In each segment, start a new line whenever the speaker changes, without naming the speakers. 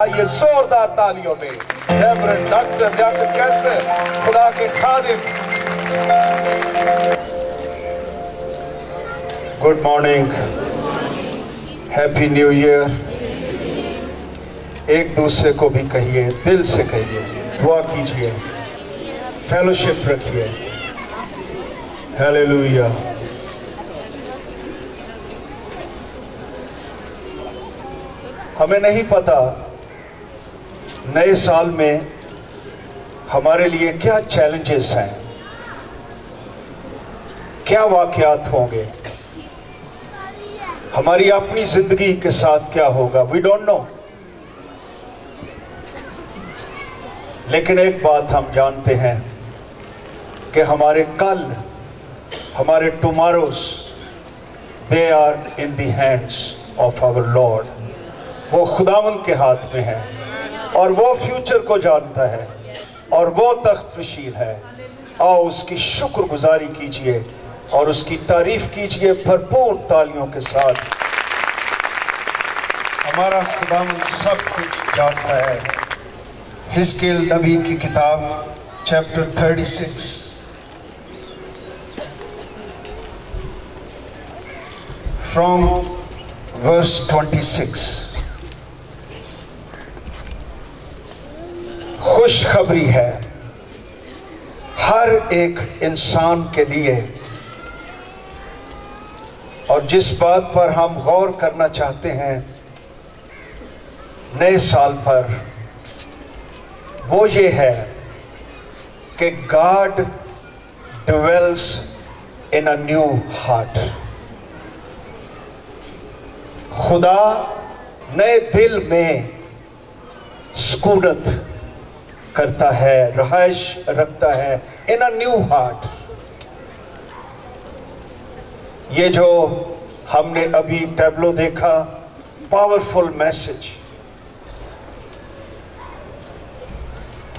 ये जोरदार तालियों में रेवरेंड डॉक्टर याकूब कैसर, खुदा के खादिम। Good morning, happy new year. एक दूसरे को भी कहिए, दिल से कहिए, दुआ कीजिए, फेलोशिप रखिए। हालेलुया। हमें नहीं पता नए साल में हमारे लिए क्या चैलेंजेस हैं, क्या वाकयात होंगे, हमारी अपनी जिंदगी के साथ क्या होगा, वी डोंट नो। लेकिन एक बात हम जानते हैं कि हमारे कल, हमारे tomorrows, they are in the hands of our Lord. वो खुदावंद के हाथ में है और वो फ्यूचर को जानता है और वो तख्त नशीन है। आओ उसकी शुक्रगुजारी कीजिए और उसकी तारीफ कीजिए भरपूर तालियों के साथ। हमारा खुदावंद सब कुछ जानता है। हिजकिय्याह नबी की किताब चैप्टर 36 फ्रॉम वर्स 26। खुशखबरी है हर एक इंसान के लिए, और जिस बात पर हम गौर करना चाहते हैं नए साल पर, वो ये है कि God dwells in a new heart। खुदा नए दिल में सुकूनत करता है, रहाइश रखता है, इन अ न्यू हार्ट। ये जो हमने अभी टैब्लो देखा, पावरफुल मैसेज।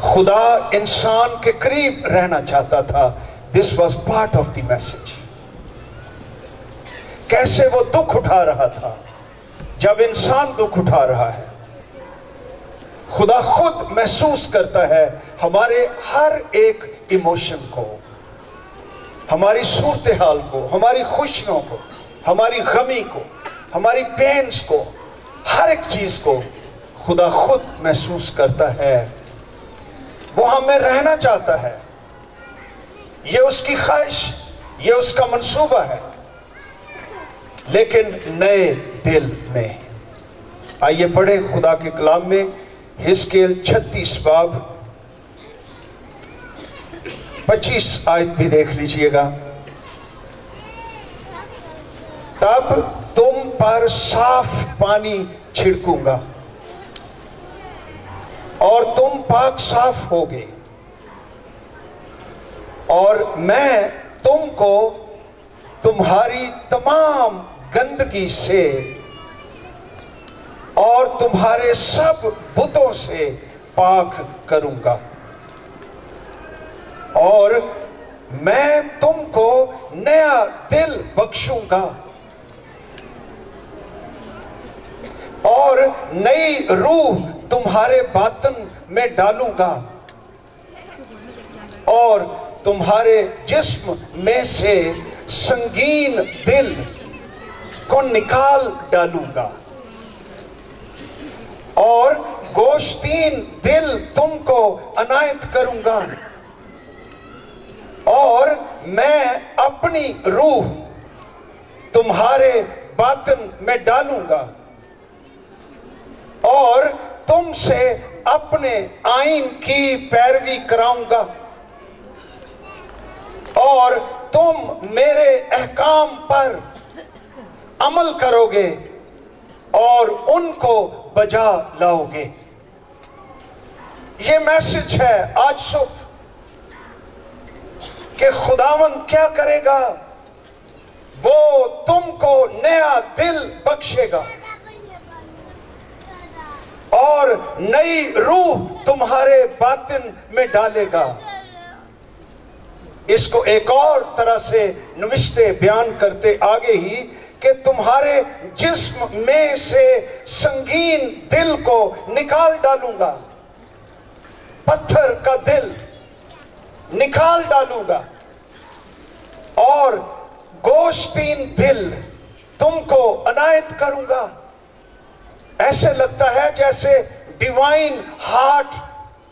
खुदा इंसान के करीब रहना चाहता था। This was part of the message. कैसे वो दुख उठा रहा था। जब इंसान दुख उठा रहा है, खुदा खुद महसूस करता है हमारे हर एक इमोशन को, हमारी सूरत हाल को, हमारी खुशियों को, हमारी गमी को, हमारी पेन्स को, हर एक चीज को खुदा खुद महसूस करता है। वो हमें रहना चाहता है। ये उसकी ख्वाहिश, ये उसका मंसूबा है, लेकिन नए दिल में। आइए पढ़े खुदा के कलाम में हिजकिय्याह 36 बाब 25 आयत भी देख लीजिएगा। तब तुम पर साफ पानी छिड़कूंगा और तुम पाक साफ होगे, और मैं तुमको तुम्हारी तमाम गंदगी से और तुम्हारे सब बुतों से पाक करूंगा, और मैं तुमको नया दिल बख्शूंगा और नई रूह तुम्हारे बातन में डालूंगा, और तुम्हारे जिस्म में से संगीन दिल को निकाल डालूंगा, और गोश्तीन दिल तुमको अनायत करूंगा, और मैं अपनी रूह तुम्हारे बातन में डालूंगा, और तुमसे अपने आईन की पैरवी कराऊंगा, और तुम मेरे अहकाम पर अमल करोगे और उनको बजा लाओगे। ये मैसेज है आज सुबह कि खुदावंद क्या करेगा। वो तुमको नया दिल बख्शेगा और नई रूह तुम्हारे बातिन में डालेगा। इसको एक और तरह से नविश्ते बयान करते आगे ही कि तुम्हारे जिस्म में से संगीन दिल को निकाल डालूंगा, पत्थर का दिल निकाल डालूंगा और गोश्तीन दिल तुमको अनायत करूंगा। ऐसे लगता है जैसे डिवाइन हार्ट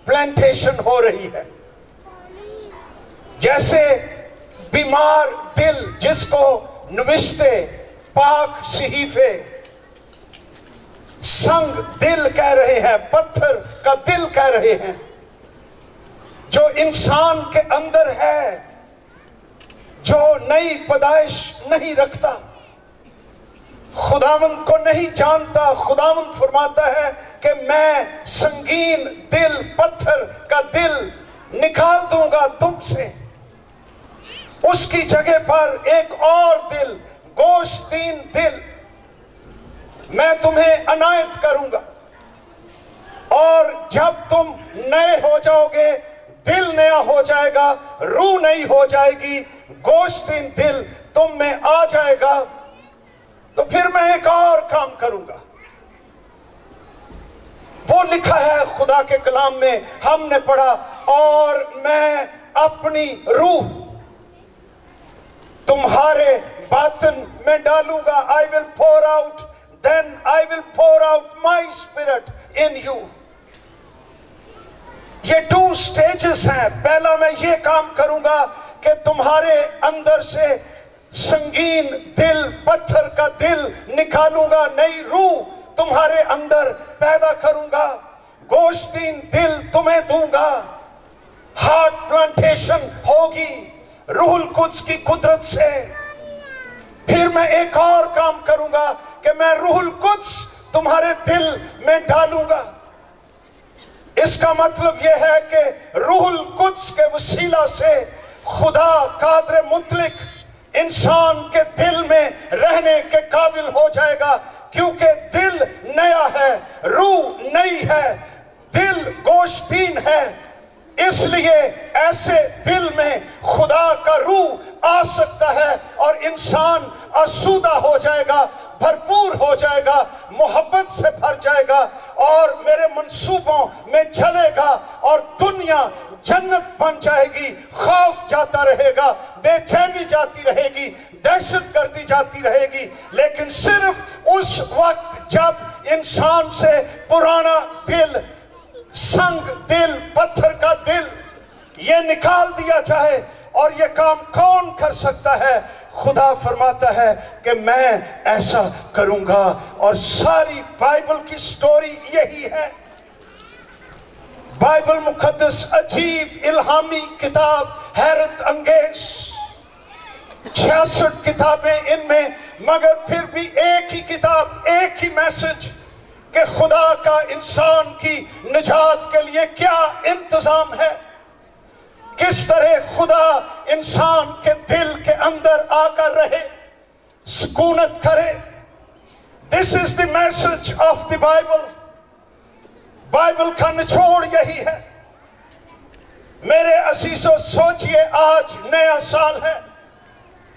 प्लांटेशन हो रही है, जैसे बीमार दिल जिसको नविश्ते पाक सहीफे संग दिल कह रहे हैं, पत्थर का दिल कह रहे हैं, जो इंसान के अंदर है, जो नई पैदाइश नहीं रखता, खुदावंद को नहीं जानता। खुदावंद फरमाता है कि मैं संगीन दिल, पत्थर का दिल निकाल दूंगा तुमसे, उसकी जगह पर एक और दिल, गोश्तीन दिल मैं तुम्हें अनायत करूंगा। और जब तुम नए हो जाओगे, दिल नया हो जाएगा, रूह नई हो जाएगी, गोश्तीन दिल तुम में आ जाएगा, तो फिर मैं एक और काम करूंगा। वो लिखा है खुदा के कलाम में, हमने पढ़ा, और मैं अपनी रूह तुम्हारे बातन में डालूंगा। I will pour out, then I will pour out my spirit in you। ये 2 stages हैं। पहला मैं ये काम करूंगा कि तुम्हारे अंदर से संगीन दिल, पत्थर का दिल निकालूंगा, नई रूह तुम्हारे अंदर पैदा करूंगा, गोश्तीन दिल तुम्हें दूंगा, हार्ट प्लांटेशन होगी रूहुल कुद्स की कुदरत से। फिर मैं एक और काम करूंगा कि मैं रूहुल कुद्स तुम्हारे दिल में डालूंगा। इसका मतलब यह है कि रूहुल कुद्स के वसीला से खुदा कादर मुतलिक इंसान के दिल में रहने के काबिल हो जाएगा, क्योंकि दिल नया है, रूह नई है, दिल गोश्तीन है। इसलिए ऐसे दिल में खुदा का रूह आ सकता है और इंसान आसूदा हो जाएगा, भरपूर हो जाएगा, मोहब्बत से भर जाएगा और मेरे मंसूबों में चलेगा और दुनिया जन्नत बन जाएगी। खौफ जाता रहेगा, बेचैनी जाती रहेगी, दहशत गर्दी जाती रहेगी, लेकिन सिर्फ उस वक्त जब इंसान से पुराना दिल, संग दिल, पत्थर का दिल ये निकाल दिया जाए। और ये काम कौन कर सकता है? खुदा फरमाता है कि मैं ऐसा करूंगा। और सारी बाइबल की स्टोरी यही है। बाइबल मुकद्दस अजीब इल्हामी किताब, हैरत अंगेज 66 किताबें इनमें, मगर फिर भी एक ही किताब, एक ही मैसेज कि खुदा का इंसान की निजात के लिए क्या इंतजाम है, किस तरह खुदा इंसान के दिल के अंदर आकर रहे, सुकूनत करे। This is the message of the Bible. Bible का निचोड़ यही है। मेरे अजीजों, सोचिए आज नया साल है,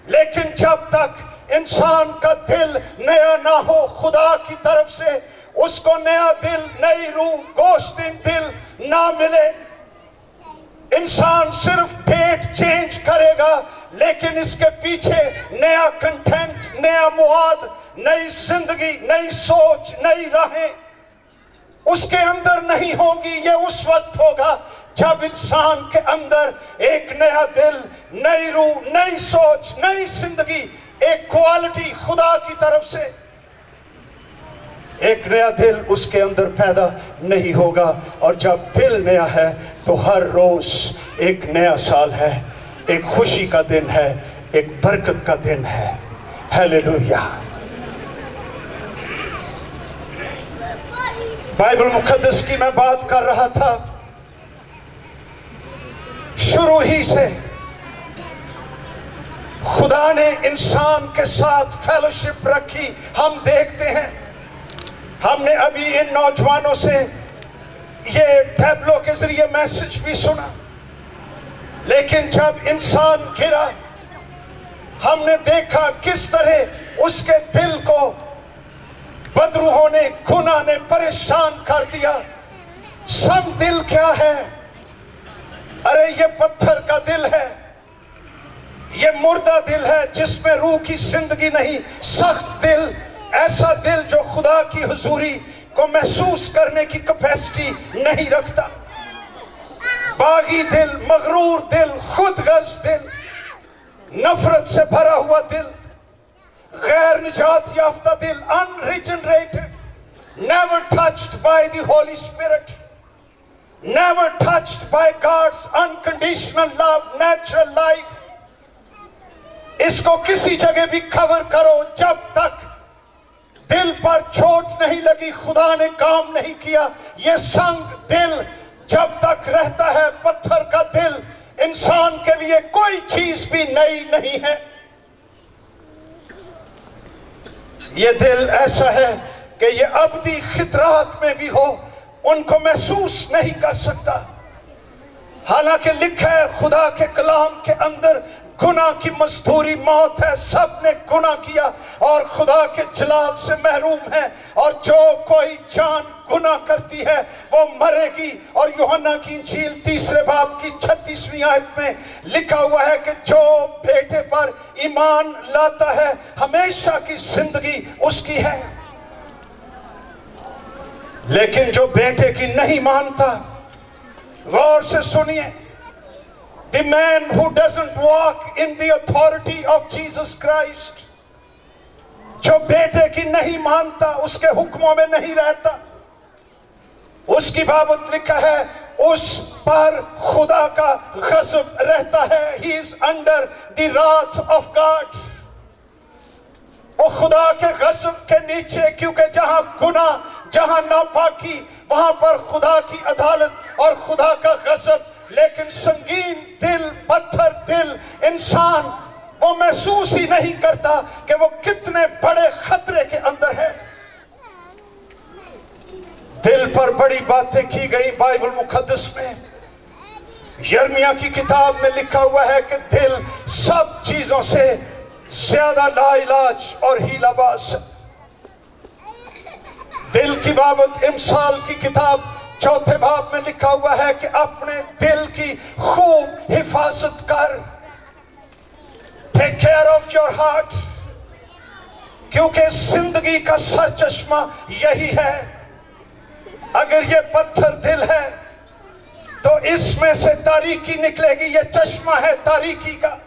लेकिन जब तक इंसान का दिल नया ना हो खुदा की तरफ से, उसको नया दिल, नई रूह, गोश्तीन दिल ना मिले, इंसान सिर्फ डेट चेंज करेगा, लेकिन इसके पीछे नया कंटेंट, नया मुआद, नई जिंदगी, नई सोच, नई राहें उसके अंदर नहीं होंगी। ये उस वक्त होगा जब इंसान के अंदर एक नया दिल, नई रूह, नई सोच, नई जिंदगी, एक क्वालिटी खुदा की तरफ से, एक नया दिल उसके अंदर पैदा नहीं होगा। और जब दिल नया है तो हर रोज एक नया साल है, एक खुशी का दिन है, एक बरकत का दिन है। हालेलुया। बाइबल मुकद्दस की मैं बात कर रहा था। शुरू ही से खुदा ने इंसान के साथ फेलोशिप रखी। हम देखते हैं, हमने अभी इन नौजवानों से ये टैबलो के जरिए मैसेज भी सुना, लेकिन जब इंसान गिरा, हमने देखा किस तरह उसके दिल को बदरूहों ने, गुनाह ने परेशान कर दिया। सब दिल क्या है? अरे ये पत्थर का दिल है, ये मुर्दा दिल है जिसमें रूह की जिंदगी नहीं। सख्त दिल, ऐसा दिल जो खुदा की हुजूरी को महसूस करने की कैपेसिटी नहीं रखता। बागी दिल, मगरूर दिल, खुदगर्ज दिल, नफरत से भरा हुआ दिल, गैर निजात याफ्ता दिल, unregenerated, never touched by the Holy Spirit, never touched by God's unconditional love, natural life। इसको किसी जगह भी कवर करो, जब तक दिल पर चोट नहीं लगी, खुदा ने काम नहीं किया। ये संग दिल जब तक रहता है, पत्थर का दिल, इंसान के लिए कोई चीज भी नई नहीं है। ये दिल ऐसा है कि ये अबदी खितरात में भी हो उनको महसूस नहीं कर सकता। हालांकि लिखा है खुदा के कलाम के अंदर, गुनाह की मजदूरी मौत है। सब ने गुनाह किया और खुदा के जलाल से महरूम है, और जो कोई जान गुनाह करती है वो मरेगी। और यूहन्ना की इंजील 3 बाब की 36वीं आयत में लिखा हुआ है कि जो बेटे पर ईमान लाता है हमेशा की जिंदगी उसकी है, लेकिन जो बेटे की नहीं मानता, गौर से सुनिए, the man who doesn't walk in the authority of Jesus Christ, जो बेटे की नहीं मानता, उसके हुक्मों में नहीं रहता, उसकी बाबत लिखा है उस पर खुदा का गज़ब रहता है। He is under the wrath of God। वो खुदा के गज़ब के नीचे, क्योंकि जहां गुनाह, जहां नापाकी, वहां पर खुदा की अदालत और खुदा का गज़ब। लेकिन संगीन दिल, पत्थर दिल इंसान वो महसूस ही नहीं करता कि वो कितने बड़े खतरे के अंदर है। दिल पर बड़ी बातें की गई बाइबल मुकद्दस में। यिर्मयाह की किताब में लिखा हुआ है कि दिल सब चीजों से ज्यादा लाइलाज और हीलाबाज। दिल की बाबत इमसाल की किताब 4 बाब में लिखा हुआ है कि अपने दिल की खूब हिफाजत कर, take care of your heart, क्योंकि जिंदगी का सरचश्मा यही है। अगर ये पत्थर दिल है तो इसमें से तारीकी निकलेगी। ये चश्मा है तारीकी का,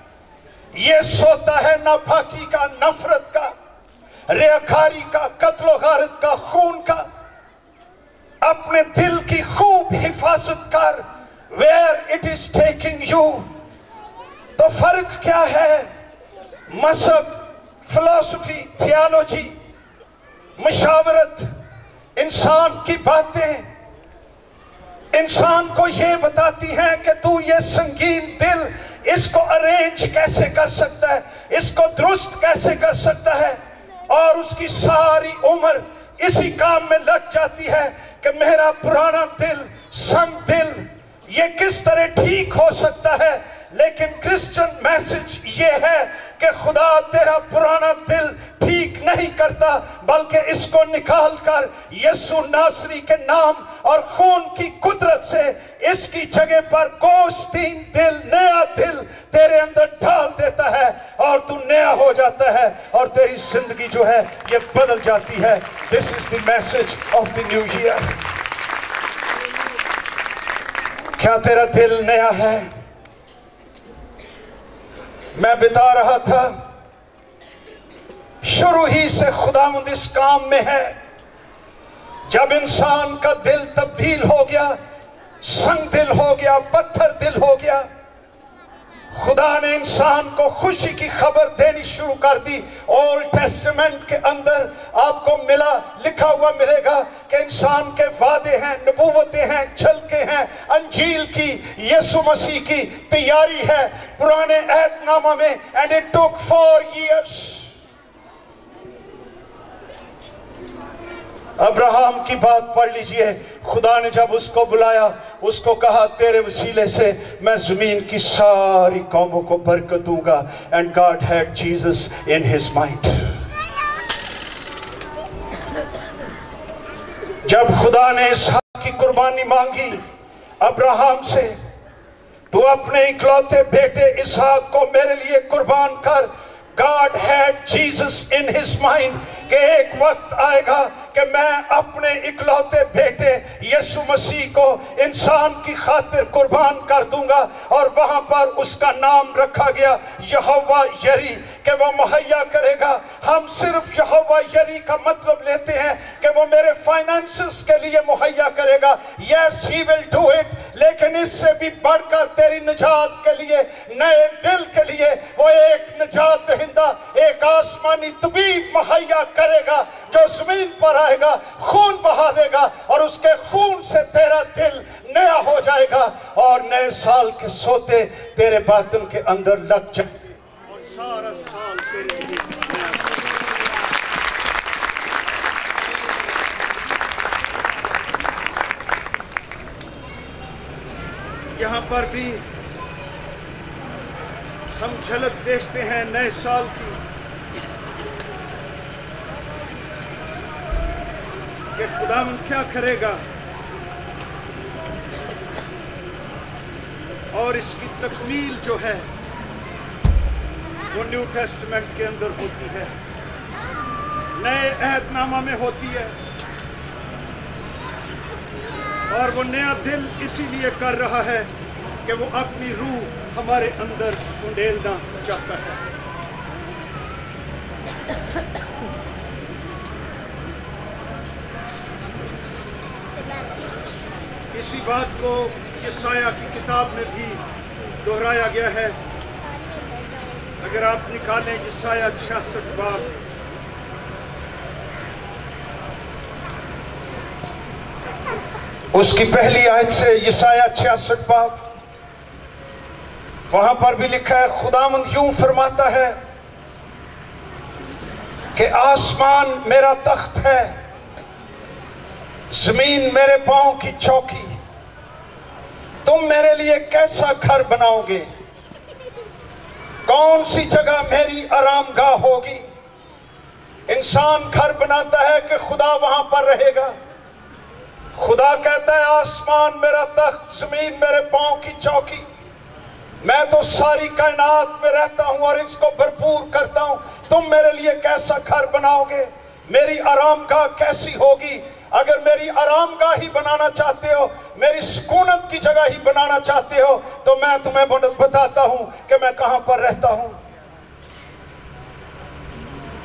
ये सोता है नापाकी का, नफरत का, रियाकारी का, कत्लो गारत का, खून का। अपने दिल की खूब हिफाजत कर, where it is taking you. तो फर्क क्या है? मजहब, फिलॉसफी, थियोलॉजी, मशावरत, इंसान की बातें इंसान को ये बताती हैं कि तू ये संगीन दिल, इसको अरेंज कैसे कर सकता है, इसको दुरुस्त कैसे कर सकता है। और उसकी सारी उम्र इसी काम में लग जाती है कि मेरा पुराना दिल, संग दिल, ये किस तरह ठीक हो सकता है। लेकिन क्रिश्चियन मैसेज ये है कि खुदा तेरा पुराना दिल ठीक नहीं करता, बल्कि इसको निकालकर यीशु नासरी के नाम और खून की कुदरत से इसकी जगह पर गोश्तीन दिल, नया दिल तेरे अंदर डाल देता है और तू नया हो जाता है और तेरी जिंदगी जो है ये बदल जाती है। This is the message of the new year. क्या तेरा दिल नया है? मैं बता रहा था, शुरू ही से खुदावंद इस काम में है। जब इंसान का दिल तब्दील हो गया, संग दिल हो गया, पत्थर दिल हो गया, खुदा ने इंसान को खुशी की खबर देनी शुरू कर दी। ओल्ड टेस्टामेंट के अंदर आपको लिखा हुआ मिलेगा कि इंसान के वादे हैं, नबूवतें हैं, झलके हैं, अंजील की, यीशु मसीह की तैयारी है पुराने अहदनामा में। And it took 4 years। Abraham की बात पढ़ लीजिए। खुदा ने जब उसको बुलाया, उसको कहा तेरे वसीले से मैं जमीन की सारी कौमों को बरकत दूंगा। And God had Jesus in his mind. जब खुदा ने इसहाक की कुर्बानी मांगी अब्राहम से, तू अपने इकलौते बेटे इसहाक को मेरे लिए कुर्बान कर। God had Jesus in his mind कि एक वक्त आएगा कि मैं अपने इकलौते बेटे यीशु मसीह को इंसान की खातिर कुर्बान कर दूंगा। और वहां पर उसका नाम रखा गया यहोवा यरी, कि वो मुहैया करेगा। हम सिर्फ यहोवा यरी का मतलब लेते हैं कि वो मेरे फाइनेंसेस के लिए मुहैया करेगा। Yes he will do it, लेकिन इससे भी बढ़कर तेरी निजात के लिए, नए दिल के लिए वो एक निजात दहिंदा, एक आसमानी तबीब मुहैया करेगा जो जमीन पर आएगा, खून बहा देगा और उसके खून से तेरा दिल नया हो जाएगा और नए साल के सोते तेरे बातन के अंदर लग जाएंगे और सारा साल तेरे लिए। यहाँ पर भी हम झलक देखते हैं नए साल की कि खुदावंद क्या करेगा, और इसकी तकमील जो है वो न्यू टेस्टमेंट के अंदर होती है, नए अहदनामा में होती है। और वो नया दिल इसीलिए कर रहा है कि वो अपनी रूह हमारे अंदर उंडेलना चाहता है। इसी बात को यशायाह की किताब में भी दोहराया गया है। अगर आप निकालें यशायाह 66 बाब, उसकी पहली आयत से यशायाह 66 बाब, वहां पर भी लिखा है, खुदावंद यूं फरमाता है कि आसमान मेरा तख्त है, जमीन मेरे पांव की चौकी। तुम मेरे लिए कैसा घर बनाओगे? कौन सी जगह मेरी आरामगाह होगी? इंसान घर बनाता है कि खुदा वहां पर रहेगा। खुदा कहता है आसमान मेरा तख्त, जमीन मेरे पांव की चौकी। मैं तो सारी कायनात में रहता हूं और इसको भरपूर करता हूं। तुम मेरे लिए कैसा घर बनाओगे? मेरी आरामगाह कैसी होगी? अगर मेरी आरामगाह ही बनाना चाहते हो, मेरी सुकूनत की जगह ही बनाना चाहते हो, तो मैं तुम्हें बताता हूं कि मैं कहां पर रहता हूं।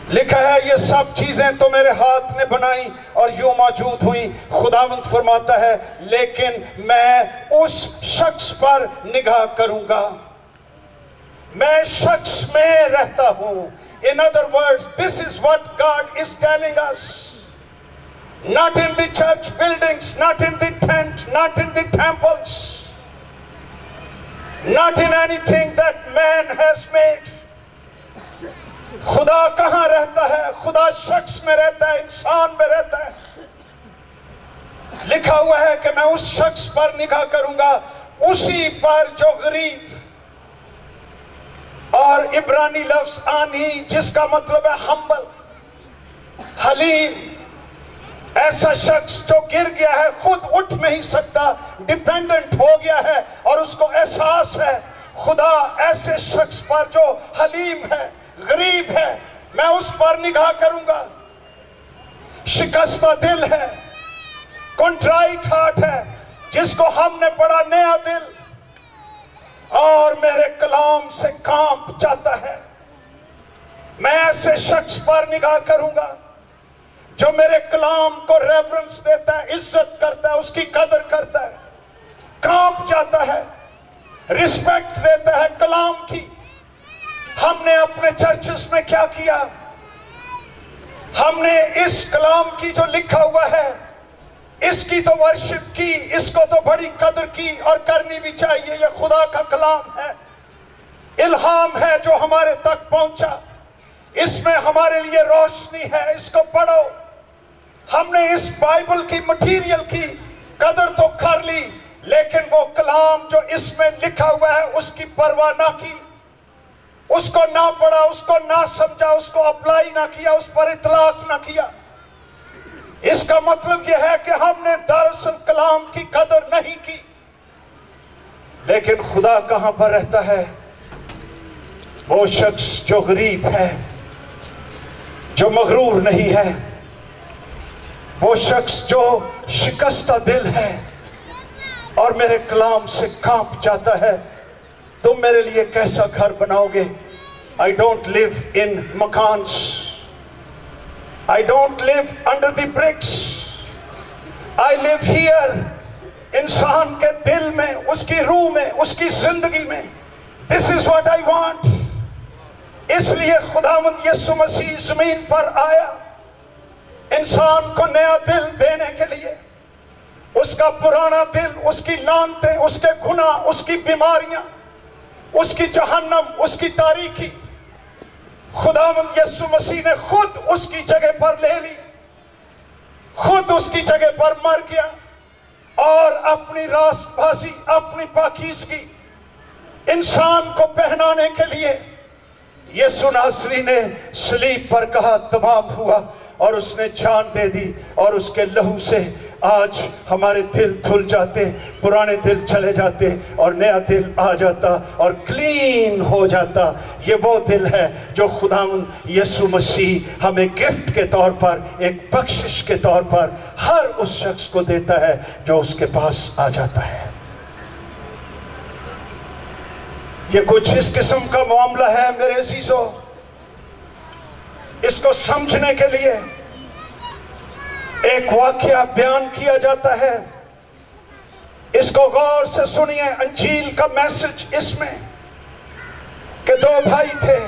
लिखा है ये सब चीजें तो मेरे हाथ ने बनाई और यूं मौजूद हुई। खुदावंद फरमाता है लेकिन मैं उस शख्स पर निगाह करूंगा। मैं शख्स में रहता हूं। In other words, this is what God is telling us. Not in the church buildings, not in the tent, not in the temples, not in anything that man has made. खुदा कहां रहता है? खुदा शख्स में रहता है, इंसान में रहता है। लिखा हुआ है कि मैं उस शख्स पर निगाह करूंगा, उसी पर जो गरीब, और इब्रानी लफ्ज आनी जिसका मतलब है हम्बल, हलीम, ऐसा शख्स जो गिर गया है, खुद उठ नहीं सकता, डिपेंडेंट हो गया है और उसको एहसास है। खुदा ऐसे शख्स पर जो हलीम है, गरीब है, मैं उस पर निगाह करूंगा। शिकस्ता दिल है, कॉन्ट्राइट हार्ट है, जिसको हमने पढ़ा नया दिल, और मेरे कलाम से कांप जाता है। मैं ऐसे शख्स पर निगाह करूंगा जो मेरे कलाम को रेफरेंस देता है, इज्जत करता है, उसकी कदर करता है, कांप जाता है, रिस्पेक्ट देता है कलाम की। हमने अपने चर्चेस में क्या किया? हमने इस कलाम की जो लिखा हुआ है, इसकी तो वर्शिप की, इसको तो बड़ी कदर की और करनी भी चाहिए। यह खुदा का कलाम है, इल्हाम है जो हमारे तक पहुंचा, इसमें हमारे लिए रोशनी है, इसको पढ़ो। हमने इस बाइबल की मटीरियल की कदर तो कर ली, लेकिन वो कलाम जो इसमें लिखा हुआ है उसकी परवाह ना की, उसको ना पढ़ा, उसको ना समझा, उसको अप्लाई ना किया, उस पर इतलाक ना किया। इसका मतलब यह है कि हमने दरअसल कलाम की कदर नहीं की। लेकिन खुदा कहां पर रहता है? वो शख्स जो गरीब है, जो मगरूर नहीं है, वो शख्स जो शिकस्ता दिल है और मेरे कलाम से कांप जाता है, तुम मेरे लिए कैसा घर बनाओगे? I don't live in makans. I don't live under the bricks. I live here. इंसान के दिल में, उसकी रूह में, उसकी जिंदगी में। This is what I want. इसलिए खुदावंद यीशु मसीह जमीन पर आया, इंसान को नया दिल देने के लिए। उसका पुराना दिल, उसकी लानतें, उसके गुनाह, उसकी बीमारियां, उसकी जहन्नम, उसकी तारीकी, खुदावंद यीशु मसीह ने खुद उसकी जगह पर ले ली, खुद उसकी जगह पर मर गया और अपनी रास्तबाजी, अपनी पाकीज़गी इंसान को पहनाने के लिए यीशु नासरी ने सलीब पर कहा तमाम हुआ, और उसने जान दे दी। और उसके लहू से आज हमारे दिल धुल जाते, पुराने दिल चले जाते और नया दिल आ जाता और क्लीन हो जाता। ये वो दिल है जो खुदावंद यीशु मसीह हमें गिफ्ट के तौर पर, एक बख्शिश के तौर पर हर उस शख्स को देता है जो उसके पास आ जाता है। ये कुछ इस किस्म का मामला है मेरे अजीजों। इसको समझने के लिए एक वाकया बयान किया जाता है। इसको गौर से सुनिए, अंजील का मैसेज इसमें कि दो भाई थे।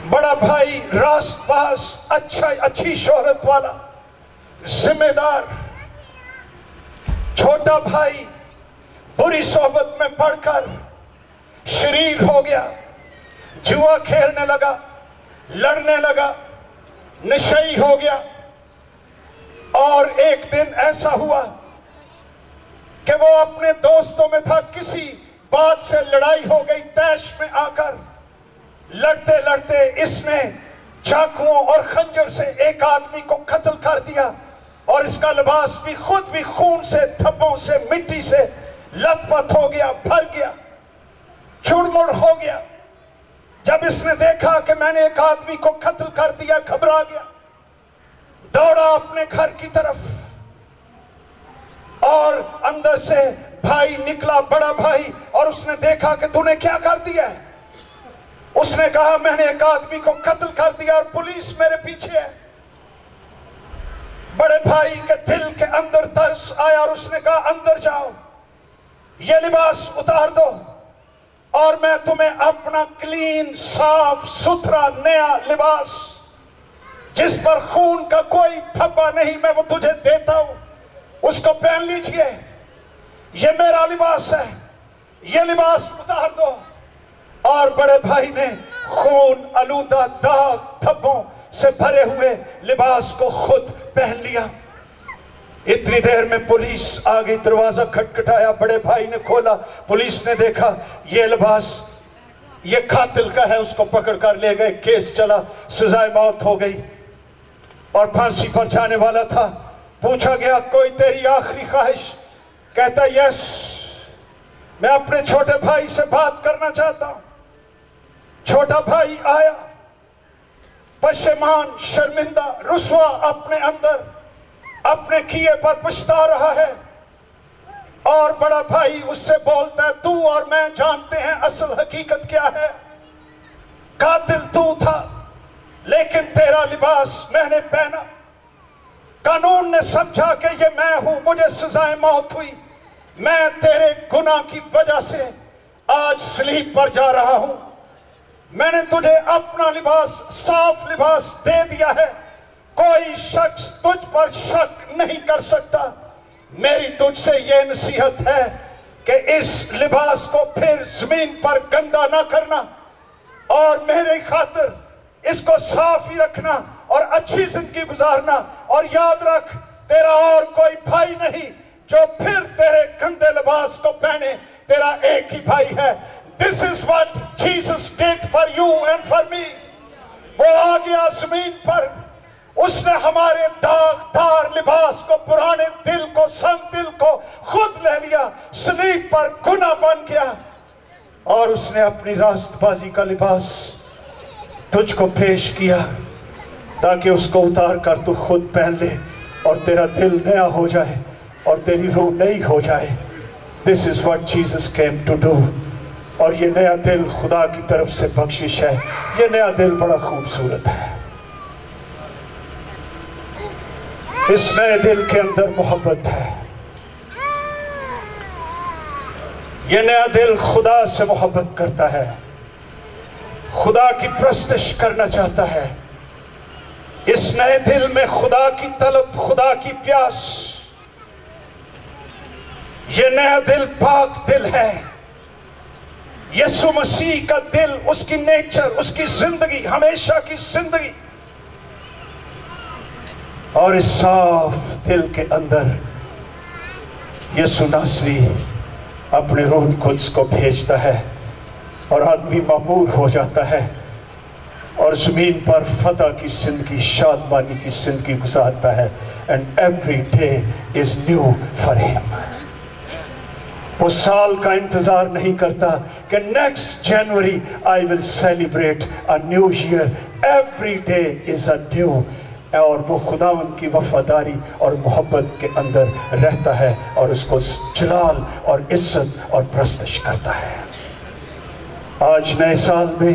बड़ा भाई रास्तबाज, अच्छी शोहरत वाला, जिम्मेदार। छोटा भाई बुरी सोहबत में पड़कर शरीर हो गया, जुआ खेलने लगा, लड़ने लगा, नशई हो गया। और एक दिन ऐसा हुआ कि वो अपने दोस्तों में था, किसी बात से लड़ाई हो गई, तैश में आकर लड़ते लड़ते इसने चाकुओं और खंजर से एक आदमी को कत्ल कर दिया और इसका लिबास भी खुद भी खून से, धब्बों से, मिट्टी से लथपथ हो गया, भर गया, चुड़मुड़ हो गया। जब इसने देखा कि मैंने एक आदमी को कत्ल कर दिया, घबरा गया, दौड़ा अपने घर की तरफ और अंदर से भाई निकला, बड़ा भाई, और उसने देखा कि तूने क्या कर दिया है। उसने कहा मैंने एक आदमी को कत्ल कर दिया और पुलिस मेरे पीछे है। बड़े भाई के दिल के अंदर तरस आया और उसने कहा अंदर जाओ, ये लिबास उतार दो और मैं तुम्हें अपना क्लीन, साफ सुथरा नया लिबास जिस पर खून का कोई धब्बा नहीं, मैं वो तुझे देता हूं, उसको पहन लीजिए। ये मेरा लिबास है, ये लिबास उतार दो। और बड़े भाई ने खून आलूदा दाग धब्बों से भरे हुए लिबास को खुद पहन लिया। इतनी देर में पुलिस आ गई, दरवाजा खटखटाया, बड़े भाई ने खोला, पुलिस ने देखा ये लिबास ये कातिल का है, उसको पकड़ कर ले गए, केस चला, सजाए मौत हो गई और फांसी पर जाने वाला था। पूछा गया कोई तेरी आखिरी ख्वाहिश? कहता यस, मैं अपने छोटे भाई से बात करना चाहता हूं। छोटा भाई आया, पशेमान, शर्मिंदा, रुस्वा, अपने अंदर अपने किए पर पछता रहा है। और बड़ा भाई उससे बोलता है तू और मैं जानते हैं असल हकीकत क्या है, कातिल तू था लेकिन तेरा लिबास मैंने पहना। कानून ने समझा कि ये मैं हूं, मुझे सजाए मौत हुई, मैं तेरे गुनाह की वजह से आज सलीब पर जा रहा हूं। मैंने तुझे अपना लिबास, साफ लिबास दे दिया है, कोई शख्स तुझ पर शक नहीं कर सकता। मेरी तुझसे यह नसीहत है कि इस लिबास को फिर जमीन पर गंदा ना करना और मेरे खातिर इसको साफ ही रखना और अच्छी जिंदगी गुजारना। और याद रख, तेरा और कोई भाई नहीं जो फिर तेरे गंदे लिबास को पहने, तेरा एक ही भाई है। This is what Jesus did for you and for me. वो आ गया जमीन पर اس نے ہمارے داغدار لباس کو، پرانے دل کو، سنگ دل کو خود لے لیا، صلیب پر گناہ بن گیا، اور اس نے اپنی راست بازی کا لباس تجھ کو پیش کیا تاکہ اس کو اتار کر تو خود پہن لے اور تیرا دل نیا ہو جائے اور تیری روح نئی ہو جائے۔ This is what Jesus came to do۔ اور یہ نیا دل خدا کی طرف سے بخشش ہے۔ یہ نیا دل بڑا خوبصورت ہے۔ اس نئے دل کے اندر محبت ہے۔ یہ نیا دل خدا سے محبت کرتا ہے، خدا کی پرستش کرنا چاہتا ہے۔ اس نئے دل میں خدا کی طلب، خدا کی پیاس۔ یہ نیا دل پاک دل ہے۔ یسوع مسیح کا دل، اس کی نیچر، اس کی زندگی، ہمیشہ کی زندگی، اور اس صاف دل کے اندر یسوع ناصری اپنے روح القدس کو بھیجتا ہے اور آدمی معمور ہو جاتا ہے اور زمین پر فتح کی زندگی، شادمانی کی زندگی گزارتا ہے۔ And every day is new for him۔ وہ سال کا انتظار نہیں کرتا کہ next January I will celebrate a new year۔ Every day is a new۔ اور وہ خداوند کی وفاداری اور محبت کے اندر رہتا ہے اور اس کو جلال اور عزت اور پرستش کرتا ہے۔ آج نئے سال میں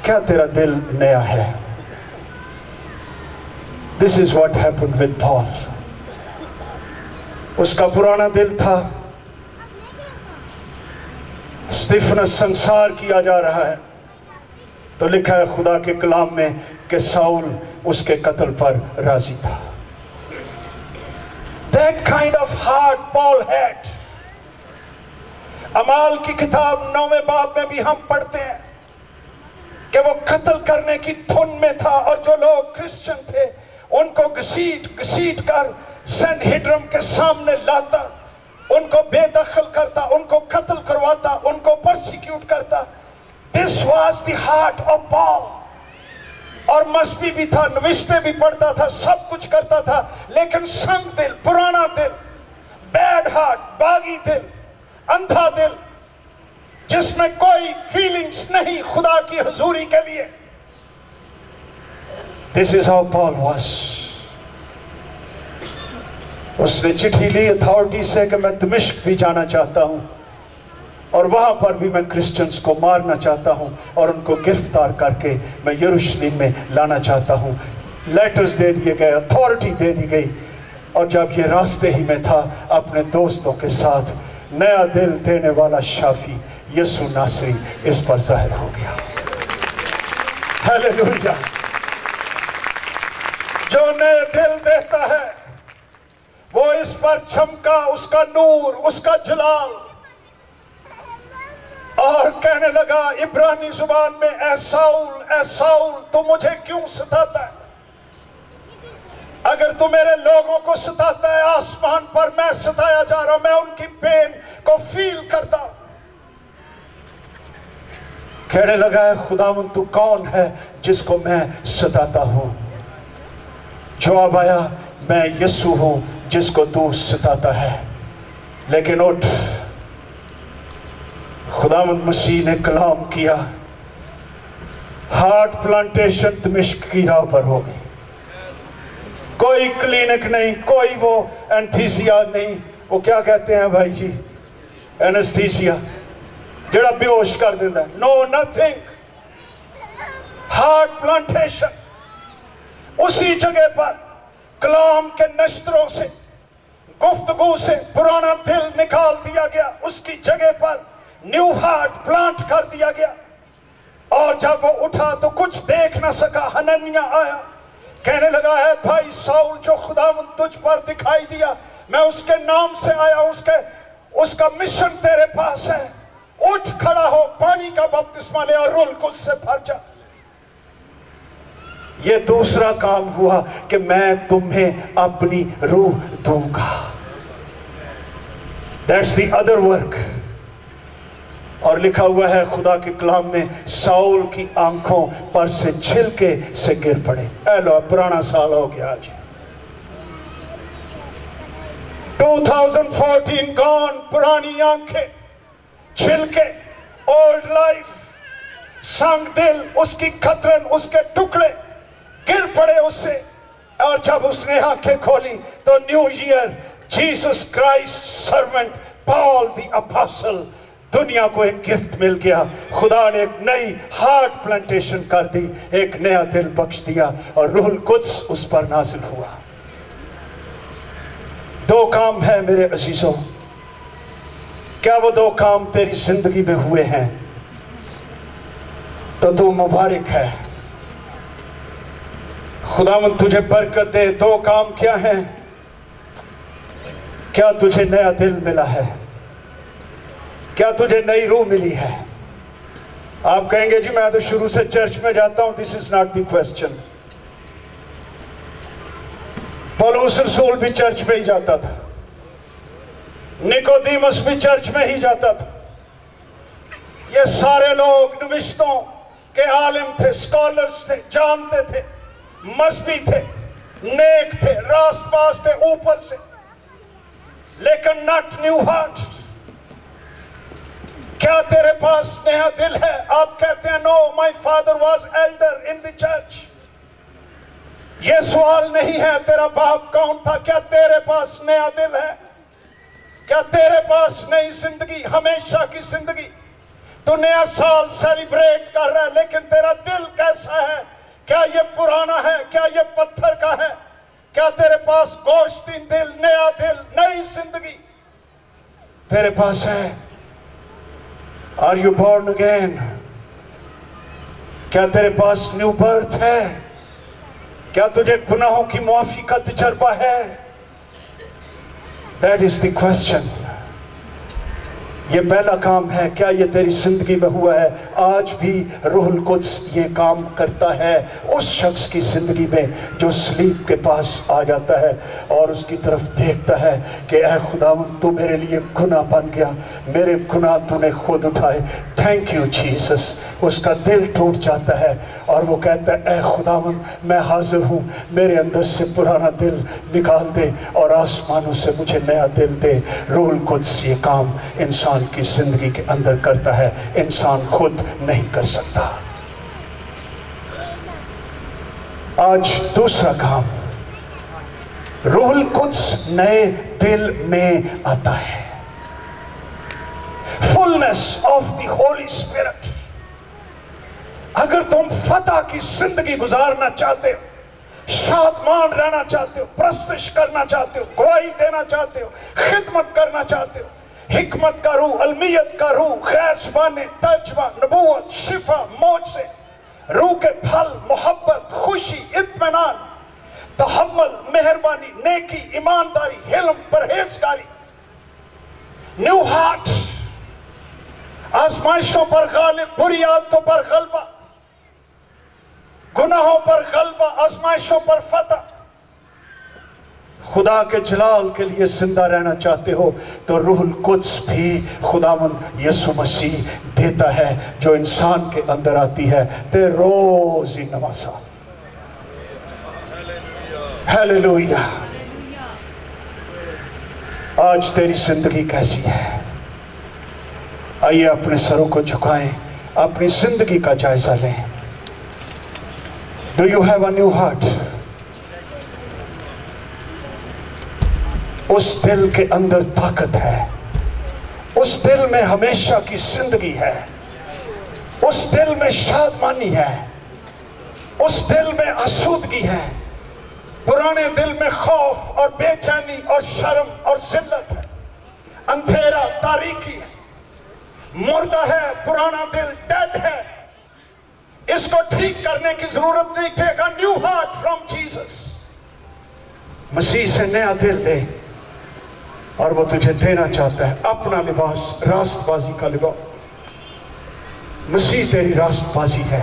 کیا تیرا دل نیا ہے؟ This is what happened with Paul۔ اس کا پرانا دل تھا، استفنس سنسار کیا جا رہا ہے، تو لکھا ہے خدا کے کلام میں کہ ساؤل اس کے قتل پر راضی تھا۔ That kind of heart Paul had۔ اعمال کی کتاب 9ویں باب میں بھی ہم پڑھتے ہیں کہ وہ قتل کرنے کی دھن میں تھا، اور جو لوگ کرسچن تھے ان کو گھسیٹ کر سینہیڈرم کے سامنے لاتا، ان کو بے دخل کرتا، ان کو قتل کرواتا، ان کو پرسیکیوٹ کرتا۔ This was the heart of Paul۔ اور مذہبی بھی تھا، نوشتے بھی پڑھتا تھا، سب کچھ کرتا تھا، لیکن سنگ دل، پرانا دل، بیڈ ہارٹ، باغی دل، اندھا دل، جس میں کوئی فیلنگز نہیں خدا کی حضوری کے لیے۔ This is how Paul was۔ اس نے چٹھی لی اتھارٹی سے کہ میں دمشق بھی جانا چاہتا ہوں اور وہاں پر بھی میں کرسچنز کو مارنا چاہتا ہوں اور ان کو گرفتار کر کے میں یروشلم میں لانا چاہتا ہوں۔ لیٹرز دے دیے گئے، اتھارٹی دے دی گئی، اور جب یہ راستے ہی میں تھا اپنے دوستوں کے ساتھ نیا دل دینے والا شافی یسوع ناصری اس پر ظاہر ہو گیا۔ ہیلیلویا۔ جو نئے دل دیتا ہے وہ اس پر چمکا، اس کا نور، اس کا جلال، اور کہنے لگا عبرانی زبان میں، اے ساؤل تو مجھے کیوں ستاتا ہے؟ اگر تو میرے لوگوں کو ستاتا ہے، آسمان پر میں ستایا جا رہا ہوں، میں ان کی پین کو فیل کرتا ہوں۔ کہنے لگا ہے خداوند تو کون ہے جس کو میں ستاتا ہوں؟ جواب آیا، میں یسوع ہوں جس کو تو ستاتا ہے۔ لیکن اٹھ، خداوند مسیح نے کلام کیا، ہارٹ پلانٹیشن دمشق کی راہ پر ہو گئی۔ کوئی کلینک نہیں، کوئی وہ اینتھیسیا نہیں، وہ کیا کہتے ہیں بھائی جی، اینستھیسیا، جڑا بے ہوش کر دیتا ہے۔ نو، نتھنگ۔ Heart plantation. اسی جگہ پر کلام کے نشتروں سے، گفتگو سے پرانا دل نکال دیا گیا، اس کی جگہ پر نیو ہارٹ پلانٹ کر دیا گیا۔ اور جب وہ اٹھا تو کچھ دیکھ نہ سکا۔ حنانیہ آیا، کہنے لگا ہے بھائی ساؤل، جو خداوند تجھ پر دکھائی دیا، میں اس کے نام سے آیا، اس کا مشن تیرے پاس ہے، اٹھ کھڑا ہو، پانی کا بپتسمہ لے اور روح القدس سے بھر جا۔ یہ دوسرا کام ہوا کہ میں تمہیں اپنی روح دوں گا۔ That's the other work۔ اور لکھا ہوا ہے خدا کے کلام میں ساؤل کی آنکھوں پر سے چھلکے سے گر پڑے. اے لو پرانا سال ہو گیا آج. 2014 گون. پرانی آنکھیں چھلکے. Old life. سنگ دل. اس کی کترن اس کے ٹکڑے گر پڑے اس سے. اور جب اس نے آنکھیں کھولی تو new year Jesus Christ servant Paul the apostle دنیا کو ایک گفٹ مل گیا. خدا نے ایک نئی ہارٹ پلانٹیشن کر دی, ایک نیا دل بخش دیا اور روح القدس اس پر نازل ہوا. 2 کام ہے میرے عزیزوں. کیا وہ 2 کام تیری زندگی میں ہوئے ہیں تو مبارک ہے. خداوند تجھے برکت دے. 2 کام کیا ہیں؟ کیا تجھے نیا دل ملا ہے؟ کیا تجھے نئی روح ملی ہے؟ آپ کہیں گے جی میں تو شروع سے چرچ میں جاتا ہوں. This is not the question. پولس رسول بھی چرچ میں ہی جاتا تھا. نیکودیمس بھی چرچ میں ہی جاتا تھا. یہ سارے لوگ نوشتوں کے عالم تھے, سکالرز تھے, جانتے تھے, مذہبی تھے, نیک تھے, راست باز تھے اوپر سے, لیکن not new heart. کیا تیرے پاس نیا دل ہے؟ آپ کہتے ہیں no, my father was elder in the church. یہ سوال نہیں ہے تیرا باپ کون تھا. کیا تیرے پاس نیا دل ہے؟ کیا تیرے پاس نئی زندگی, ہمیشہ کی زندگی؟ تو نیا سال سیلیبریٹ کر رہا ہے, لیکن تیرا دل کیسا ہے؟ کیا یہ پرانا ہے؟ کیا یہ پتھر کا ہے؟ کیا تیرے پاس گوشتی دل, نیا دل, نئی زندگی تیرے پاس ہے؟ Are you born again? کیا تیرے پاس نیو برتھ ہے؟ کیا تجھے گناہوں کی معافی کا تجربہ ہے؟ That is the question. یہ پہلا کام ہے. کیا یہ تیری زندگی میں ہوا ہے؟ آج بھی روح القدس یہ کام کرتا ہے اس شخص کی زندگی میں جو صلیب کے پاس آ جاتا ہے اور اس کی طرف دیکھتا ہے کہ اے خداوند تو میرے لیے گناہ بن گیا, میرے گناہ تو نے خود اٹھائے, تھینک یو جیسس. اس کا دل ٹوٹ جاتا ہے اور وہ کہتا ہے اے خداوند میں حاضر ہوں, میرے اندر سے پرانا دل نکال دے اور آسمانوں سے مجھے نیا دل دے. روح القدس یہ کام انسان کی زندگی کے اندر کرتا ہے, انسان خود نہیں کر سکتا. آج دوسرا کام, روح القدس نئے دل میں آتا ہے. فلنس آف دی ہولی اسپرٹ. اگر تم فتح کی زندگی گزارنا چاہتے ہو, شادمان رہنا چاہتے ہو, پرستش کرنا چاہتے ہو, گواہی دینا چاہتے ہو, خدمت کرنا چاہتے ہو, حکمت کا روح, علمیت کا روح, خیر زبانیں, ترجمہ, نبوت, شفا, موجزے, روح کے پھل, محبت, خوشی, اطمینان, تحمل, مہربانی, نیکی, ایمانداری, حلم, پرہیزگاری, نیو ہارٹ, آزمائشوں پر غالب, بری عادتوں پر غلبہ, گناہوں پر غلبہ, آزمائشوں پر فتح. خدا کے جلال کے لیے زندہ رہنا چاہتے ہو تو روح القدس بھی خداوند یسوع مسیح دیتا ہے جو انسان کے اندر آتی ہے. تے روزی نواسا. ہیلیلویا. آج تیری زندگی کیسی ہے؟ آئیے اپنے سروں کو جھکائیں, اپنی زندگی کا جائزہ لیں. Do you have a new heart? اس دل کے اندر طاقت ہے, اس دل میں ہمیشہ کی زندگی ہے, اس دل میں شادمانی ہے, اس دل میں آسودگی ہے. پرانے دل میں خوف اور بے چینی اور شرم اور ذلت ہے, اندھیرا, تاریکی ہے, مردہ ہے. پرانا دل ڈیڈ ہے, اس کو ٹھیک کرنے کی ضرورت نہیں. Take a new heart from Jesus. مسیح سے نیا دل لے اور وہ تجھے دینا چاہتا ہے اپنا لباس, راست بازی کا لباس. مسیح تیری راست بازی ہے.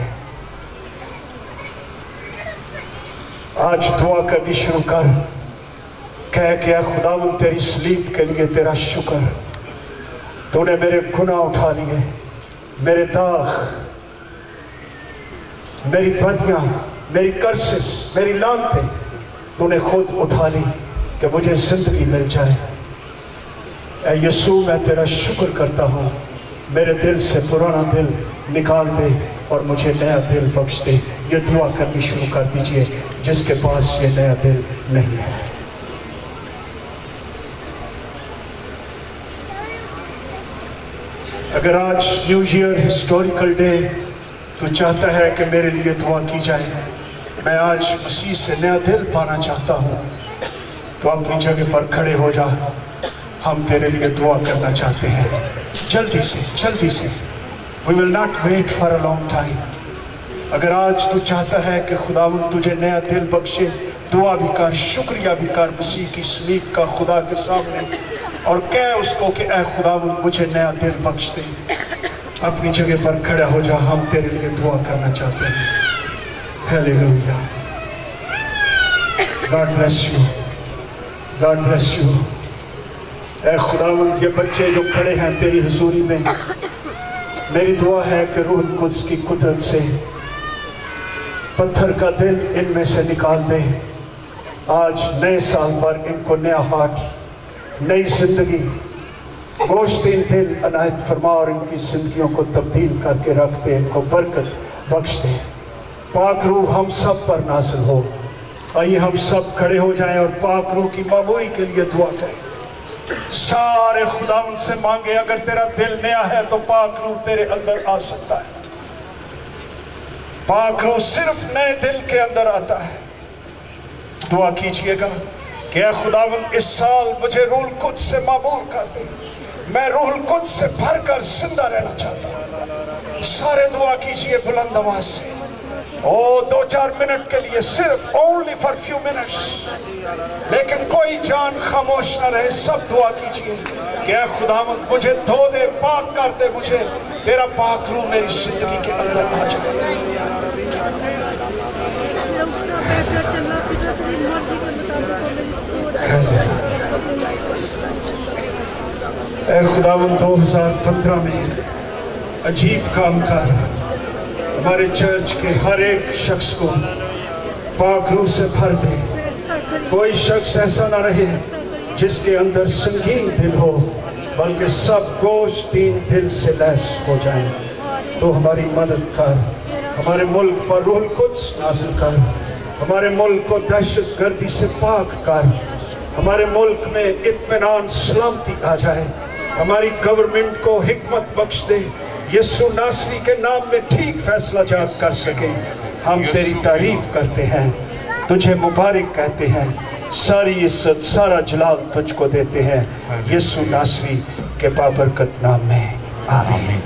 آج دعا کرنی شروع کر, کہہ کہ اے خداوند تیری صلیب کے لیے تیرا شکر, تو نے میرے گناہ اٹھا لیے, میرے داغ، میری بدیاں، میری کرسز، میری لعنتیں تو نے خود اٹھا لی کہ مجھے زندگی مل جائے۔ اے یسوع، میں تیرا شکر کرتا ہوں، میرے دل سے پرانا دل نکال دے اور مجھے نیا دل بخش دے۔ یہ دعا کرنی شروع کر دیجئے جس کے پاس یہ نیا دل نہیں ہے۔ اگر آج نیو ایئر ہسٹوریکل ڈے تو چاہتا ہے کہ میرے لیے دعا کی جائے، میں آج مسیح سے نیا دل پانا چاہتا ہوں، تو اپنی جگہ پر کھڑے ہو جا، ہم تیرے لیے دعا کرنا چاہتے ہیں۔ جلدی سے جلدی سے، we will not wait for a long time۔ اگر آج تو چاہتا ہے کہ خداوند تجھے نیا دل بخشے، دعا بھی کر، شکریہ بھی کر مسیح کی سلیب کا خدا کے سامنے، اور کہہ اس کو کہ اے خداوند مجھے نیا دل بخش دے۔ اپنی جگہ پر کھڑا ہو جا، ہم تیرے لیے دعا کرنا چاہتے ہیں۔ Hallelujah. God bless you۔ God bless you۔ اے خداوند، یہ بچے جو کھڑے ہیں تیری حضوری میں، میری دعا ہے کہ روح القدس کی قدرت سے پتھر کا دل ان میں سے نکال دے۔ آج نئے سال پر ان کو نیا ہارٹ، نئی زندگی، گوشتین دل عنایت فرما اور ان کی زندگیوں کو تبدیل کر کے رکھ دے، ان کو برکت بخش دے۔ پاک روح ہم سب پر نازل ہو۔ آئیے ہم سب کھڑے ہو جائیں اور پاک روح کی معموری کے لیے دعا کریں۔ سارے خداوند سے مانگے، اگر تیرا دل نیا ہے تو پاک روح تیرے اندر آ سکتا ہے۔ پاک روح صرف نئے دل کے اندر آتا ہے۔ دعا کیجئے گا کہ اے خداوند اس سال مجھے روح القدس سے معمور کر دے، میں روح القدس سے بھر کر زندہ رہنا چاہتا ہوں۔ سارے دعا کیجئے بلند آواز سے، دو چار منٹ کے لیے، صرف only for few minutes، لیکن کوئی جان خاموش نہ رہے، سب دعا کیجئے کہ اے خداوند مجھے دھو دے، پاک کر دے، مجھے تیرا پاک روح میری زندگی کے اندر آ جائے۔ اے خداوند 2015 میں عجیب کام کر، ہمارے چرچ کے ہر ایک شخص کو پاک روح سے بھر دے۔ کوئی شخص ایسا نہ رہے جس کے اندر سنگین دل ہو، بلکہ سب گوشتین دل سے لیس ہو جائیں۔ تو ہماری مدد کر، ہمارے ملک پر روح القدس نازل کر، ہمارے ملک کو دہشت گردی سے پاک کر، ہمارے ملک میں اطمینان سلامتی آ جائے، ہماری گورنمنٹ کو حکمت بخش دے، یسوع ناصری کے نام میں ٹھیک فیصلہ جات کر سکیں۔ ہم تیری تعریف کرتے ہیں، تجھے مبارک کہتے ہیں، ساری عزت سارا جلال تجھ کو دیتے ہیں، یسوع ناصری کے بابرکت نام میں، آمین۔